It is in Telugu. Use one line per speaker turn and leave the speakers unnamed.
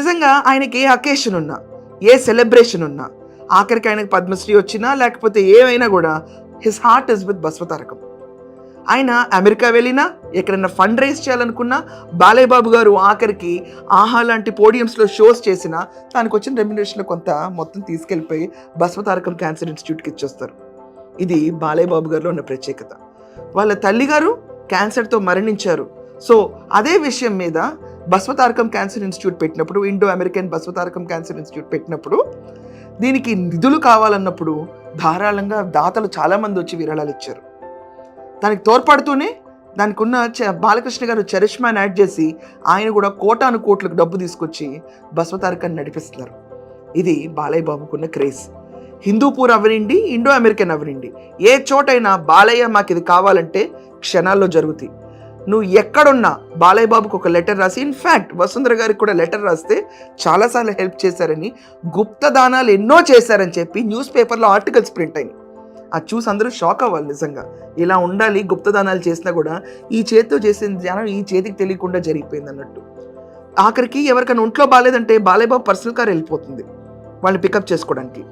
నిజంగా ఆయనకి ఏ అకేషన్ ఉన్నా, ఏ సెలబ్రేషన్ ఉన్నా, ఆఖరికి ఆయనకి పద్మశ్రీ వచ్చినా లేకపోతే ఏమైనా కూడా his heart is with Basavatarakam. ఆయన అమెరికా వెళ్ళినా, ఎక్కడైనా ఫండ్ రైజ్ చేయాలనుకున్నా, బాలయ్య బాబు గారు ఆఖరికి ఆహా లాంటి పోడియంస్లో షోస్ చేసినా దానికి వచ్చిన రెమ్యునరేషన్లో కొంత మొత్తం తీసుకెళ్ళిపోయి బసవతారకం క్యాన్సర్ ఇన్స్టిట్యూట్కి ఇచ్చేస్తారు. ఇది బాలయ్య బాబు గారిలో ఉన్న ప్రత్యేకత. వాళ్ళ తల్లిగారు క్యాన్సర్తో మరణించారు. సో అదే విషయం మీద బసవతారకం క్యాన్సర్ ఇన్స్టిట్యూట్ పెట్టినప్పుడు, Indo American Basavatarakam cancer institute పెట్టినప్పుడు, దీనికి నిధులు కావాలన్నప్పుడు ధారాళంగా దాతలు చాలామంది వచ్చి విరాళాలు ఇచ్చారు. దానికి తోడ్పడుతూనే దానికి ఉన్న బాలకృష్ణ గారు చరిష్మాని యాడ్ చేసి ఆయన కూడా కోటాను కోట్లకు డబ్బు తీసుకొచ్చి బసవతారకాన్ని నడిపిస్తున్నారు. ఇది బాలయ్య బాబుకున్న క్రేజ్. హిందూపూర్ అవనండి, ఇండో అమెరికన్ అవనండి, ఏ చోటైనా బాలయ్య మాకు ఇది కావాలంటే క్షణాల్లో జరుగుతాయి. నువ్వు ఎక్కడున్నా బాలయ్య బాబుకు ఒక లెటర్ రాసి, ఇన్ఫ్యాక్ట్ వసుంధర గారికి కూడా లెటర్ రాస్తే చాలాసార్లు హెల్ప్ చేశారని, గుప్తదానాలు ఎన్నో చేశారని చెప్పి న్యూస్ పేపర్లో ఆర్టికల్స్ ప్రింట్ అయినాయి. అది చూసి అందరూ షాక్ అవ్వాలి. నిజంగా ఇలా ఉండాలి, గుప్తదానాలు చేసినా కూడా ఈ చేతితో చేసిన ధ్యానం ఈ చేతికి తెలియకుండా జరిగిపోయింది అన్నట్టు. ఆఖరికి ఎవరికైనా ఒంట్లో బాగాలేదంటే బాలయ్య బాబు పర్సనల్ కార్ వెళ్ళిపోతుంది వాళ్ళని పికప్ చేసుకోవడానికి.